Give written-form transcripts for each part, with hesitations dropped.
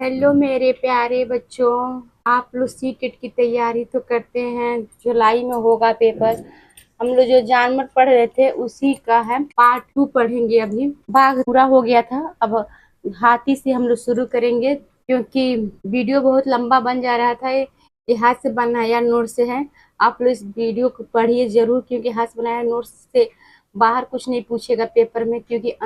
Hello मेरे प्यारे बच्चों। आप लोग सी टेट की तैयारी तो करते हैं। जुलाई में होगा पेपर। हम लोग जो जानवर पढ़ रहे थे उसी का है पार्ट 2 पढ़ेंगे। अभी बाघ पूरा हो गया था। अब हाथी से हम लोग शुरू करेंगे क्योंकि वीडियो बहुत लंबा बन जा रहा था। ये हाथ से बनाया नोट से है। आप लोग इस वीडियो को पढ़िए जरूर क्योंकि हाथ से बनाया नोट से बाहर कुछ नहीं पूछेगा पेपर में, क्योंकि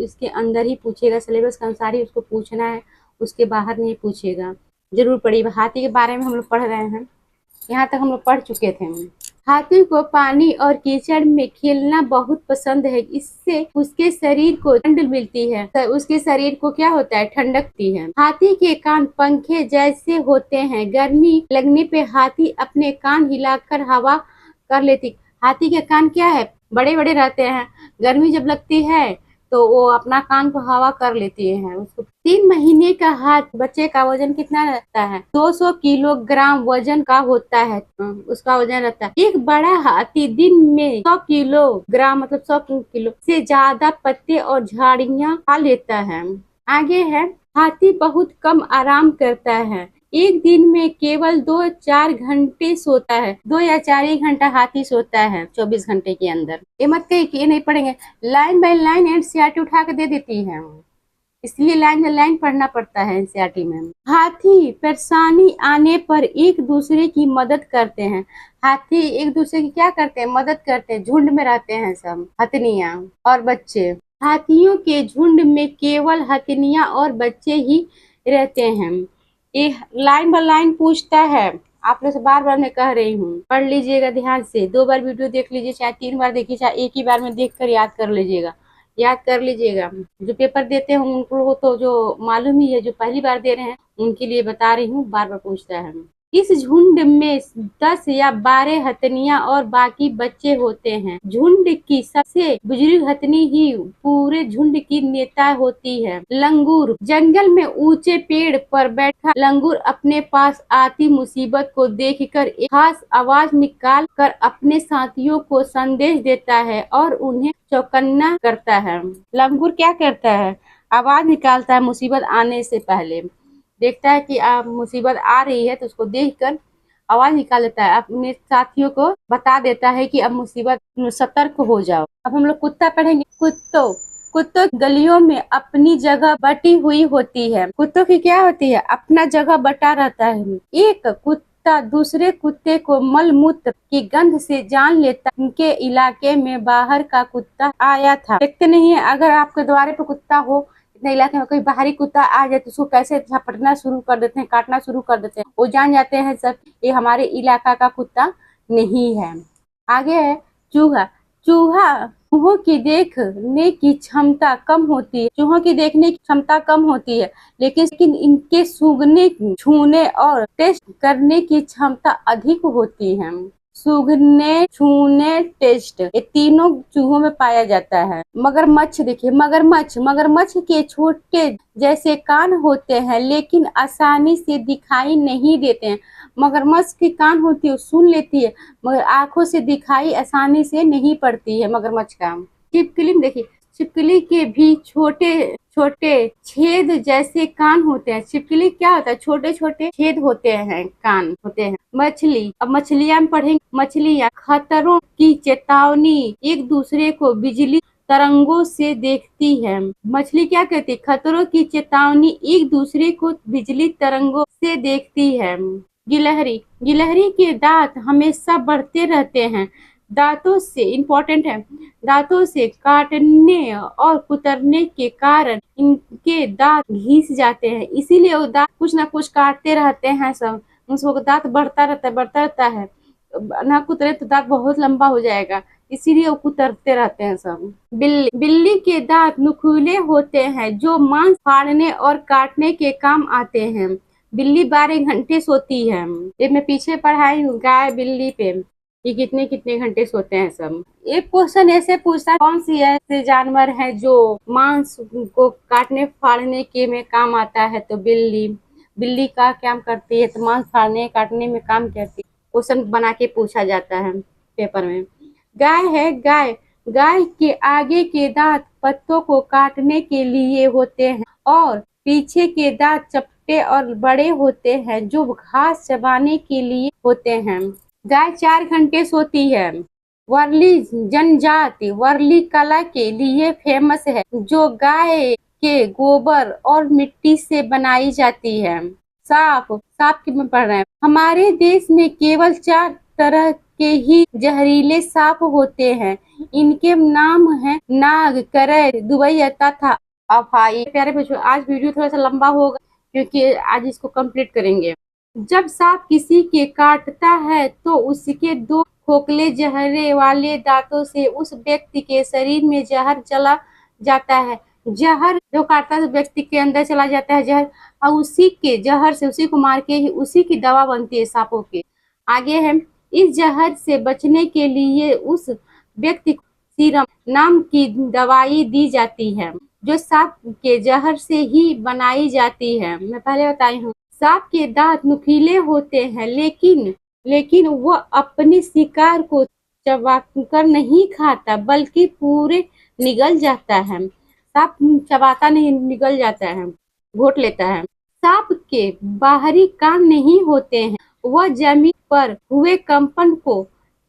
इसके अंदर ही पूछेगा, सिलेबस के अनुसार ही उसको पूछना है, उसके बाहर नहीं पूछेगा। जरूर पढ़िए। हाथी के बारे में हम लोग पढ़ रहे हैं। यहाँ तक हम लोग पढ़ चुके थे। हाथी को पानी और कीचड़ में खेलना बहुत पसंद है। इससे उसके शरीर को ठंड मिलती है। तो उसके शरीर को क्या होता है, ठंडकती है। हाथी के कान पंखे जैसे होते हैं। गर्मी लगने पे हाथी अपने कान हिलाकर हवा कर लेती। हाथी के कान क्या है, बड़े बड़े रहते हैं। गर्मी जब लगती है तो वो अपना कान को हवा कर लेती है। उसको 3 महीने का हाथ बच्चे का वजन कितना रहता है, 200 किलोग्राम वजन का होता है। उसका वजन रहता है। एक बड़ा हाथी दिन में 100 किलोग्राम मतलब 100 किलो से ज्यादा पत्ते और झाड़ियां खा लेता है। आगे है, हाथी बहुत कम आराम करता है। एक दिन में केवल 2-4 घंटे सोता है। 2 या 4 ही घंटा हाथी सोता है 24 घंटे के अंदर। ये मत कही कि ये नहीं पढ़ेंगे। लाइन बाय लाइन एनसीईआरटी उठा के दे देती है, इसलिए लाइन बाय लाइन पढ़ना पड़ता है एनसीईआरटी में। हाथी परेशानी आने पर एक दूसरे की मदद करते हैं। हाथी एक दूसरे की क्या करते हैं, मदद करते हैं। झुंड में रहते हैं सब, हथनियां और बच्चे। हाथियों के झुंड में केवल हथनियां और बच्चे ही रहते हैं। ये लाइन बाय लाइन पूछता है। आप लोग से बार बार मैं कह रही हूँ, पढ़ लीजिएगा ध्यान से। 2 बार वीडियो देख लीजिए, चाहे 3 बार देखिए, चाहे एक ही बार में देख कर याद कर लीजिएगा। याद कर लीजिएगा। जो पेपर देते हैं उनको तो जो मालूम ही है, जो पहली बार दे रहे हैं उनके लिए बता रही हूँ, बार बार पूछता है। इस झुंड में 10 या 12 हथनियां और बाकी बच्चे होते हैं। झुंड की सबसे बुजुर्ग हथनी ही पूरे झुंड की नेता होती है। लंगूर जंगल में ऊंचे पेड़ पर बैठा लंगूर अपने पास आती मुसीबत को देखकर एक खास आवाज निकाल कर अपने साथियों को संदेश देता है और उन्हें चौकन्ना करता है। लंगूर क्या करता है, आवाज निकालता है मुसीबत आने से पहले। देखता है कि मुसीबत आ रही है तो उसको देखकर आवाज निकाल देता है, अपने साथियों को बता देता है कि अब मुसीबत, सतर्क हो जाओ। अब हम लोग कुत्ता पढ़ेंगे। कुत्तों की गलियों में अपनी जगह बटी हुई होती है। कुत्तों की क्या होती है, अपना जगह बटा रहता है। एक कुत्ता दूसरे कुत्ते को मलमूत्र की गंध से जान लेता। उनके इलाके में बाहर का कुत्ता आया था। देखते नहीं है, अगर आपके द्वारे पे कुत्ता हो, इतने इलाके में कोई बाहरी कुत्ता आ जाए तो उसको कैसे झपटना शुरू कर देते हैं, काटना शुरू कर देते हैं। वो जान जाते हैं सब ये हमारे इलाका का कुत्ता नहीं है। आगे है चूहा। चूहों की देखने की क्षमता कम होती है। चूहों की देखने की क्षमता कम होती है, लेकिन इनके सूंघने, छूने और टेस्ट करने की क्षमता अधिक होती है। सूंघने, छूने, टेस्ट, ये तीनों चूहों में पाया जाता है। मगरमच्छ देखिए, मगरमच्छ के छोटे जैसे कान होते हैं लेकिन आसानी से दिखाई नहीं देते हैं। मगरमच्छ के कान होती है, सुन लेती है, मगर आंखों से दिखाई आसानी से नहीं पड़ती है मगरमच्छ का। छिपकली में देखिए, छिपकली के भी छोटे छोटे छेद जैसे कान होते हैं। छिपकली क्या होता है, छोटे छोटे छेद होते हैं, कान होते हैं। मछली, अब मछलियां में पढ़ेंगे। मछलियां खतरों की चेतावनी एक दूसरे को बिजली तरंगों से देखती है। मछली क्या करती है, खतरों की चेतावनी एक दूसरे को बिजली तरंगों से देखती है। गिलहरी, गिलहरी के दांत हमेशा बढ़ते रहते हैं। दांतों से, इम्पोर्टेंट है, दांतों से काटने और कुतरने के कारण इनके दांत घिस जाते हैं। इसीलिए वो दांत कुछ ना कुछ काटते रहते हैं सब। उसको दांत बढ़ता रहता है। ना कुतरे तो दांत बहुत लंबा हो जाएगा, इसीलिए वो कुतरते रहते हैं सब। बिल्ली के दांत नुकीले होते हैं जो मांस फाड़ने और काटने के काम आते हैं। बिल्ली 12 घंटे सोती है। ये मैं पीछे पढ़ाई हूँ गाय बिल्ली पे, ये कितने कितने घंटे सोते हैं सब। एक क्वेश्चन ऐसे पूछता है, कौन सी ऐसे जानवर है जो मांस को काटने फाड़ने के में काम आता है, तो बिल्ली। बिल्ली का काम करती है, तो मांस फाड़ने काटने में काम करती है। क्वेश्चन बना के पूछा जाता है पेपर में। गाय है, गाय के आगे के दांत पत्तों को काटने के लिए होते हैं और पीछे के दांत मोटे और बड़े होते हैं जो घास चबाने के लिए होते हैं। गाय 4 घंटे सोती है। वर्ली जनजाति वर्ली कला के लिए फेमस है जो गाय के गोबर और मिट्टी से बनाई जाती है। सांप सांप की में पढ़ रहे हैं। हमारे देश में केवल 4 तरह के ही जहरीले सांप होते हैं। इनके नाम हैं नाग, करैल, दुबैया तथा अफाई। प्यारे बच्चों, आज वीडियो थोड़ा सा लंबा होगा क्योंकि आज इसको कंप्लीट करेंगे। जब सांप किसी के काटता है तो उसके 2 खोखले जहरे वाले दांतों से उस व्यक्ति के शरीर में जहर चला जाता है। जहर जो काटता है व्यक्ति के अंदर चला जाता है जहर, और उसी के जहर से उसी को मार के ही उसी की दवा बनती है सांपों की। आगे है, इस जहर से बचने के लिए उस व्यक्ति को सीरम नाम की दवाई दी जाती है जो सांप के जहर से ही बनाई जाती है। मैं पहले बताई हूँ। सांप के दांत नुकीले होते हैं लेकिन वह अपने शिकार को चबाकर नहीं खाता बल्कि पूरे निगल जाता है। सांप चबाता नहीं, निगल जाता है, घोट लेता है। सांप के बाहरी कान नहीं होते हैं, वह जमीन पर हुए कंपन को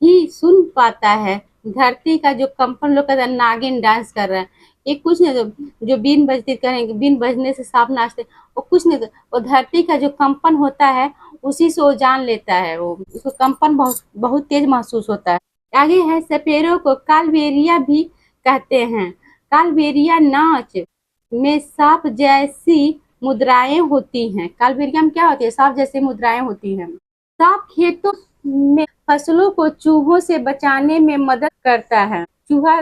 ही सुन पाता है। धरती का जो कंपन लोग कहते हैं नागिन डांस कर रहा है, ये कुछ नहीं, जो बीन बजती करेंगे, बीन बजने से सांप नाचते, वो कुछ नहीं, वो धरती का जो कंपन होता है उसी से वो जान लेता है। वो उसको कंपन बहुत बहुत तेज महसूस होता है। आगे है, सपेरों को कालबेलिया भी कहते हैं। कालबेलिया नाच में सांप जैसी मुद्राएं होती हैं। कालबेलिया में क्या होती है? सांप जैसी मुद्राएं होती हैं। सांप खेतों में फसलों को चूहों से बचाने में मदद करता है। चूहा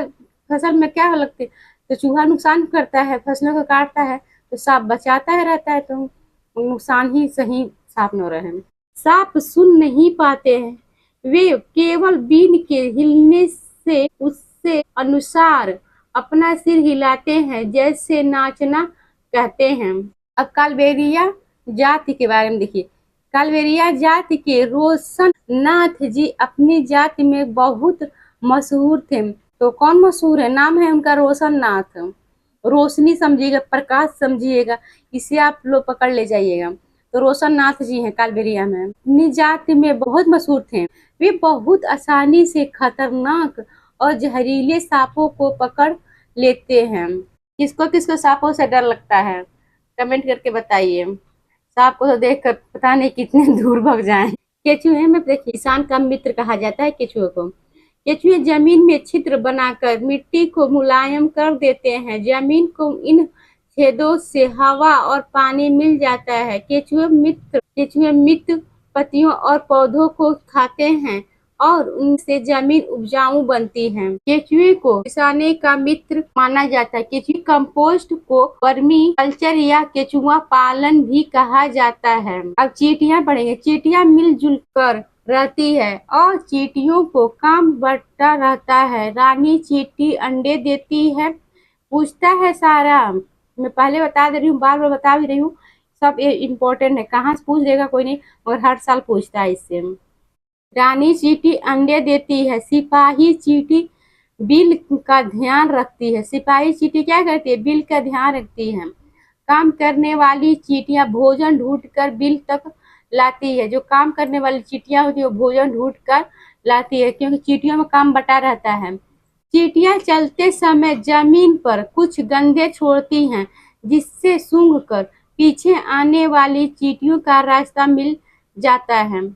फसल में क्या लगती है तो चूहा नुकसान करता है, फसलों को काटता है, तो सांप बचाता है रहता है, तो नुकसान ही सही सांप न रहे। सांप सुन नहीं पाते हैं, वे केवल बीन के हिलने से उससे अनुसार अपना सिर हिलाते हैं, जैसे नाचना कहते हैं। अब कालबेलिया जाति के बारे में देखिए। कालबेलिया जाति के रोशन नाथ जी अपनी जाति में बहुत मशहूर थे। तो कौन मशहूर है? नाम है उनका रोशन नाथ। रोशनी समझिएगा, प्रकाश समझिएगा, इसे आप लोग पकड़ ले जाइएगा। तो रोशन नाथ जी हैं कालबेलिया में, अपनी जाति में बहुत मशहूर थे। वे बहुत आसानी से खतरनाक और जहरीले सांपों को पकड़ लेते हैं। किसको किसको सांपों से डर लगता है कमेंट करके बताइए। सांप को तो देखकर पता नहीं कितने दूर भाग जाएं। केचुए में देखिए, किसान का मित्र कहा जाता है केचुए को। केचुए जमीन में छिद्र बनाकर मिट्टी को मुलायम कर देते हैं। जमीन को इन छेदों से हवा और पानी मिल जाता है। केचुए मित्र पत्तियों और पौधों को खाते हैं और उनसे जमीन उपजाऊ बनती है। केचुए को किसाने का मित्र माना जाता है। केचुए कंपोस्ट को वर्मी कल्चर या केचुआ पालन भी कहा जाता है। अब चींटियां पढ़ेंगे। चींटियां मिलजुल कर रहती है और चींटियों को काम बंटा रहता है। रानी चींटी अंडे देती है, पूछता है सारा। मैं पहले बता दे रही हूँ, बार बार बता भी रही हूँ, सब इम्पोर्टेंट है। कहाँ से पूछ देगा कोई नहीं, मगर हर साल पूछता है इससे। रानी चींटी अंडे देती है। सिपाही चींटी बिल का ध्यान रखती है। सिपाही चींटी क्या करती है? बिल का ध्यान रखती है। काम करने वाली चींटियां भोजन ढूंढकर बिल तक लाती है। जो काम करने वाली चींटियां होती है वो भोजन ढूंढकर लाती है, क्योंकि चींटियों में काम बटा रहता है। चींटियां चलते समय जमीन पर कुछ गंदे छोड़ती हैं, जिससे सूंघकर पीछे आने वाली चींटियों का रास्ता मिल जाता है।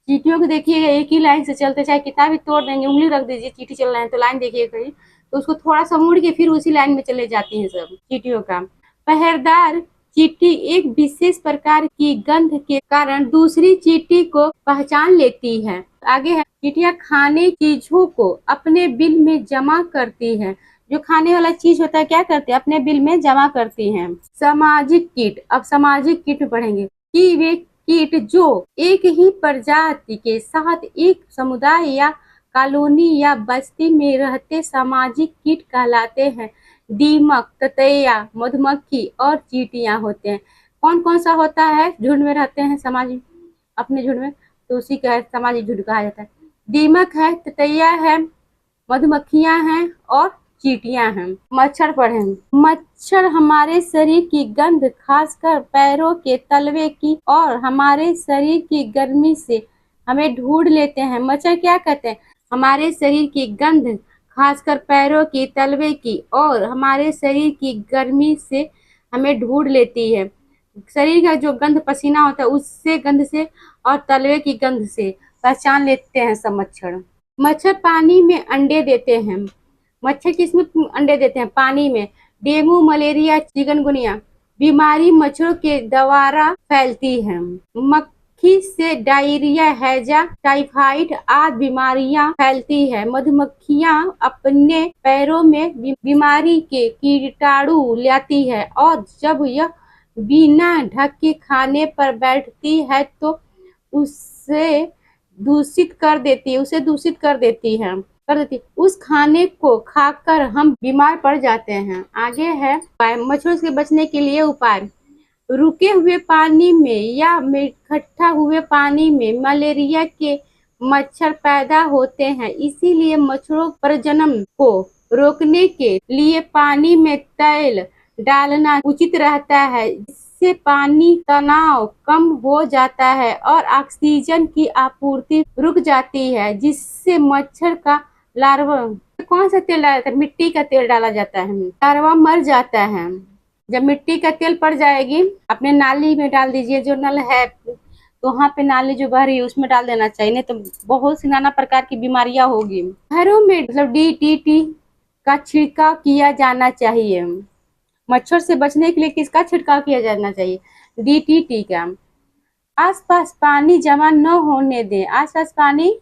चींटियों को देखिएगा एक ही लाइन से चलते, चाहे कितना भी तोड़ देंगे, उंगली रख दीजिए, चींटी चल रहे हैं तो लाइन देखिए कहीं, तो उसको थोड़ा सा मुड़ के फिर उसी लाइन में चले जाती हैं सब चींटियों का। पहरेदार चींटी एक विशेष प्रकार की गंध के कारण दूसरी चींटी को पहचान लेती है। आगे है, चींटियां खाने चीजों को अपने बिल में जमा करती है। जो खाने वाला चीज होता है क्या करते हैं? अपने बिल में जमा करती हैं। सामाजिक कीट। अब सामाजिक कीट में पढ़ेंगे कि वे कीट जो एक ही प्रजाति के साथ एक समुदाय या कॉलोनी या बस्ती में रहते सामाजिक कीट कहलाते हैं। दीमक, ततैया, मधुमक्खी और चींटियां होते हैं। कौन कौन सा होता है? झुंड में रहते हैं सामाजिक, अपने झुंड में, तो उसी का सामाजिक झुंड कहा जाता है। दीमक है, ततैया है, मधुमक्खियां हैं और चींटियां हैं। मच्छर पढ़ें। मच्छर हमारे शरीर की गंध, खासकर पैरों के तलवे की, और हमारे शरीर की गर्मी से हमें ढूंढ लेते हैं। मच्छर क्या करते हैं? हमारे शरीर की गंध, खासकर पैरों की तलवे की, और हमारे शरीर की गर्मी से हमें ढूंढ लेती है। शरीर का जो गंध पसीना होता है उससे गंध से और तलवे की गंध से पहचान लेते हैं सब मच्छर। मच्छर पानी में अंडे देते हैं। मच्छर किसमें अंडे देते हैं? पानी में। डेंगू, मलेरिया, चिकनगुनिया बीमारी मच्छरों के द्वारा फैलती है। मक्खी से डायरिया, हैजा, टाइफाइड आदि बीमारियां फैलती है। मधुमक्खियां अपने पैरों में बीमारी के कीटाणु लाती है, और जब यह बिना ढके खाने पर बैठती है तो उसे दूषित कर देती है। उस खाने को खाकर हम बीमार पड़ जाते हैं। आगे है मच्छरों से बचने के लिए उपाय। रुके हुए पानी में या इकट्ठा हुए पानी में मलेरिया के मच्छर पैदा होते हैं, इसीलिए मच्छरों प्रजनन को रोकने के लिए पानी में तेल डालना उचित रहता है। इससे पानी तनाव कम हो जाता है और ऑक्सीजन की आपूर्ति रुक जाती है, जिससे मच्छर का लार्वा, कौन सा तेल डाला जाता है? मिट्टी का तेल डाला जाता है। लार्वा मर जाता है। जब मिट्टी का तेल पड़ जाएगी, अपने नाली में डाल दीजिए, जो नल है तो वहाँ पे नाली जो बह रही है उसमें डाल देना चाहिए, नहीं तो बहुत सी नाना प्रकार की बीमारियां होगी। घरों में मतलब DDT का छिड़काव किया जाना चाहिए। मच्छर से बचने के लिए किसका छिड़काव किया जाना चाहिए? DDT का। आसपास पानी जमा न होने दें। आसपास पानी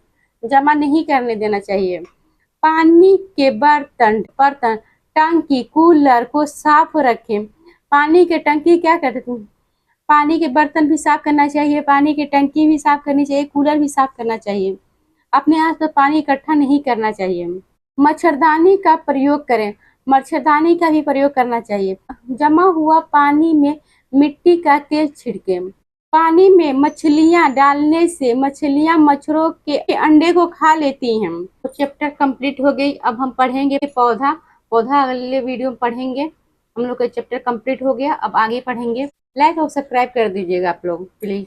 जमा नहीं करने देना चाहिए। पानी के बर्तन, टंकी, कूलर को साफ रखें। पानी के टंकी क्या करते थे? पानी के बर्तन भी साफ करना चाहिए, पानी की टंकी भी साफ करनी चाहिए, कूलर भी साफ करना चाहिए। अपने आसपास पानी इकट्ठा नहीं करना चाहिए। मच्छरदानी का प्रयोग करें। मच्छरदानी का भी प्रयोग करना चाहिए। जमा हुआ पानी में मिट्टी का तेल छिड़कें। पानी में मछलियां डालने से मछलियां मच्छरों के अंडे को खा लेती हैं। तो चैप्टर कंप्लीट हो गई। अब हम पढ़ेंगे पौधा। अगले वीडियो में पढ़ेंगे। हम लोग का चैप्टर कंप्लीट हो गया, अब आगे पढ़ेंगे। लाइक और सब्सक्राइब कर दीजिएगा आप लोग प्लीज।